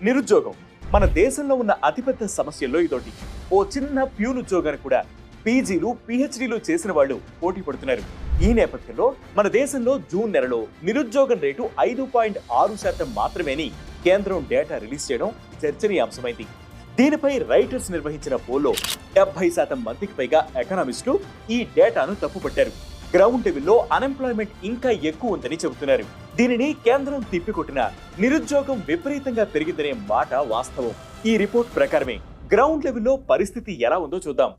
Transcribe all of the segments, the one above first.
నిరుద్యోగం మన దేశంలో ఉన్న అతిపెద్ద సమస్యల్లో ఇదొకటి. ఓ చిన్న ప్యూన్ ఉద్యోగాన్ని కూడా పీజీలు పిహెచ్డీలు చేసిన వాళ్ళు పోటీ పడుతున్నారు. ఈ నేపథ్యంలో మన దేశంలో జూన్ నెలలో నిరుద్యోగం రేటు 5.6% మాత్రమేని కేంద్రం డేటా రిలీజ్ చేయడం చర్చనీయాంశమైంది. దీనిపై రైటర్స్ నిర్వహించిన పోల్లో 70% మందికి పైగా ఎకనామిస్టులు ఈ డేటాను తప్పుపట్టారు. గ్రౌండ్ లెవెల్లో అన్ఎంప్లాయ్మెంట్ ఇంకా ఎక్కువ ఉందని చెబుతున్నారు. దీనిని కేంద్రం తిప్పికొట్టిన నిరుద్యోగం విపరీతంగా పెరిగిందనే మాట వాస్తవం. ఈ రిపోర్ట్ ప్రకారమే గ్రౌండ్ లెవెల్లో పరిస్థితి ఎలా ఉందో చూద్దాం.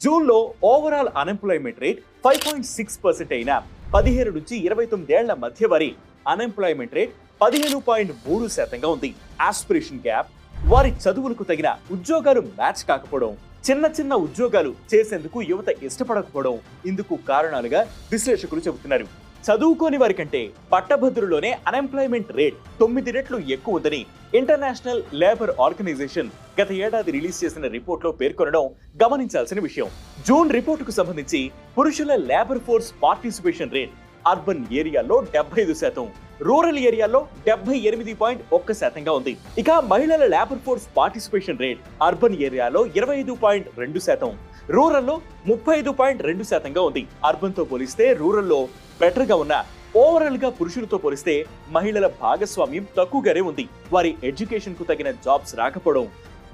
జూన్లో ఓవరాల్ అన్ఎంప్లాయ్మెంట్ రేట్ 5.6% అయినా 17 నుంచి 29 ఏళ్ల మధ్య వారి అన్ఎంప్లాయ్మెంట్ రేట్ 15.3%గా ఉంది. ఆస్పిరేషన్ గ్యాప్, వారి చదువులకు తగిన ఉద్యోగాలు మ్యాచ్ కాకపోవడం, చిన్న చిన్న ఉద్యోగాలు చేసేందుకు యువత ఇష్టపడకపోవడం ఇందుకు కారణాలుగా విశ్లేషకులు చెబుతున్నారు. చదువుకోని వారి కంటే పట్టభద్రులోనే అన్ఎంప్లాయ్మెంట్ రేట్ 9 రెట్లు ఎక్కువ ఉందని ఇంటర్నేషనల్ లేబర్ ఆర్గనైజేషన్ గత ఏడాది రిలీజ్ చేసిన రిపోర్ట్లో పేర్కొనడం గమనించాల్సిన విషయం. జూన్ రిపోర్టుకు సంబంధించి పురుషుల labour force participation rate urban ఏరియాలో 75%, రూరల్ ఏరియాలో 78.1%గా ఉంది. ఇక మహిళల labour force participation rate urban ఏరియాలో 25.2%, రూరల్లో 35.2%గా ఉంది. అర్బన్ తో పోలిస్తే రూరల్లో బెటర్ గా ఉన్న ఓవరాల్ గా పురుషులతో పోలిస్తే మహిళల భాగస్వామ్యం తక్కువగానే ఉంది. వారి ఎడ్యుకేషన్ కు తగిన జాబ్స్ రాకపోవడం,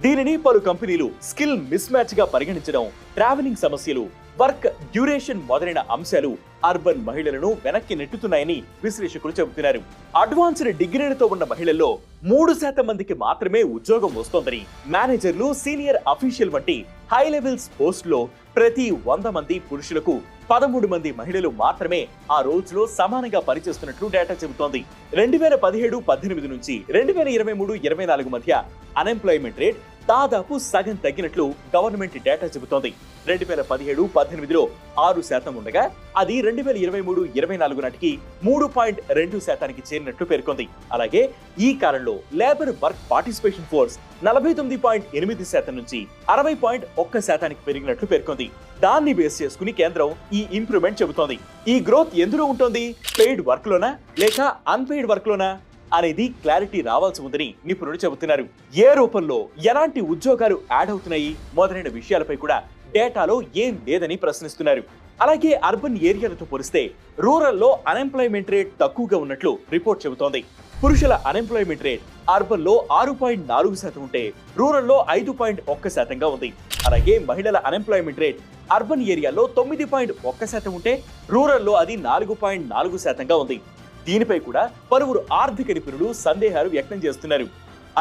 దీనిని పలు కంపెనీలు స్కిల్ మిస్ మ్యాచ్ గా పరిగణించడం, ట్రావెలింగ్ సమస్యలు, వర్క్ డ్యూరేషన్ మొదలైన అంశాలు అర్బన్ మహిళలను వెనక్కి నెట్టుతున్నాయని విశ్లేషకులు చెబుతున్నారు. అడ్వాన్స్డ్ డిగ్రీలతో ఉన్న మహిళల్లో 3% మందికి మాత్రమే ఉద్యోగం వస్తోందని, మేనేజర్లు, సీనియర్ అఫీషియల్ వంటి హై లెవెల్స్ పోస్టులో ప్రతి 100 మంది పురుషులకు 13 మంది మహిళలు మాత్రమే ఆ రోల్స్ లో సమానంగా పనిచేస్తున్నట్లు డేటా చెబుతోంది. 2017-18 నుంచి 2023-24 మధ్య అన్ఎంప్లాయ్మెంట్ రేట్ దాదాపు సగం తగ్గినట్లు గవర్నమెంట్ డేటా చెబుతోంది. 2017-18లో 6% ఉండగా అది 2023-24 నాటికి 3.2%కి చేరినట్లు పేర్కొంది. అలాగే ఈ కాలంలో లేబర్ వర్క్ పార్టిసిపేషన్ ఫోర్స్ 49.8% నుంచి 60.1%కి పెరిగినట్లు పేర్కొంది. దాన్ని బేస్ చేసుకుని కేంద్రం ఈ ఇంప్రూవ్మెంట్ చెబుతోంది. ఈ గ్రోత్ ఎందులో ఉంటుంది? పెయిడ్ వర్క్ లోనా లేక అన్పెయిడ్ వర్క్ లోనా అనేది క్లారిటీ రావాల్సి ఉందని నిపుణులు చెబుతున్నారు. ఏ రూపంలో ఎలాంటి ఉద్యోగాలు యాడ్ అవుతున్నాయి మొదలైన విషయాలపై కూడా డేటాలో ఏం లేదని ప్రశ్నిస్తున్నారు. అలాగే అర్బన్ ఏరియాలతో పోలిస్తే రూరల్లో అన్ఎంప్లాయ్మెంట్ రేట్ తక్కువగా ఉన్నట్లు రిపోర్ట్ చెబుతోంది. పురుషుల అన్ఎంప్లాయ్మెంట్ రేట్ అర్బన్ లో 6.4% ఉంటే రూరల్లో 5.1%గా ఉంది. అలాగే మహిళల అన్ఎంప్లాయ్మెంట్ రేట్ అర్బన్ ఏరియాలో 9.1% ఉంటే రూరల్లో అది 4.4%గా ఉంది. దీనిపై కూడా పలువురు ఆర్థిక నిపుణులు సందేహాలు వ్యక్తం చేస్తున్నారు.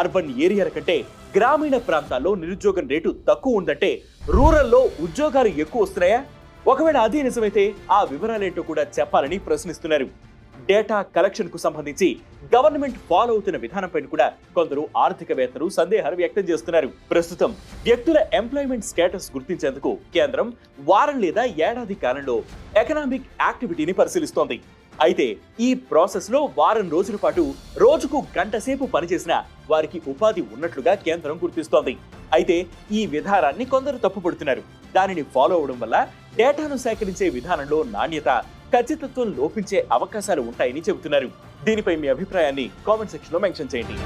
అర్బన్ ఏరియాల కంటే గ్రామీణ ప్రాంతాల్లో నిరుద్యోగం రేటు తక్కువ ఉందంటే రూరల్లో ఉద్యోగాలు ఎక్కువ వస్తున్నాయా? ఒకవేళ అదే నిజమైతే ఆ వివరాలేంటో కూడా చెప్పాలని ప్రశ్నిస్తున్నారు. డేటా కలెక్షన్ కు సంబంధించి గవర్నమెంట్ ఫాలో అవుతున్న విధానంపై కూడా కొందరు ఆర్థికవేత్తలు సందేహాలు వ్యక్తం చేస్తున్నారు. ప్రస్తుతం వ్యక్తుల ఎంప్లాయ్మెంట్ స్టేటస్ గుర్తించేందుకు కేంద్రం వారం లేదా ఏడాది కాలంలో ఎకనామిక్ యాక్టివిటీని పరిశీలిస్తోంది. అయితే ఈ ప్రాసెస్ లో వారం రోజుల పాటు రోజుకు గంట సేపు పనిచేసిన వారికి ఉపాధి ఉన్నట్లుగా కేంద్రం గుర్తిస్తోంది. అయితే ఈ విధానాన్ని కొందరు తప్పుపడుతున్నారు. దానిని ఫాలో అవడం వల్ల డేటాను సేకరించే విధానంలో నాణ్యత, ఖచ్చితత్వం లోపించే అవకాశాలు ఉంటాయని చెబుతున్నారు. దీనిపై మీ అభిప్రాయాన్ని కామెంట్ సెక్షన్ లో మెన్షన్ చేయండి.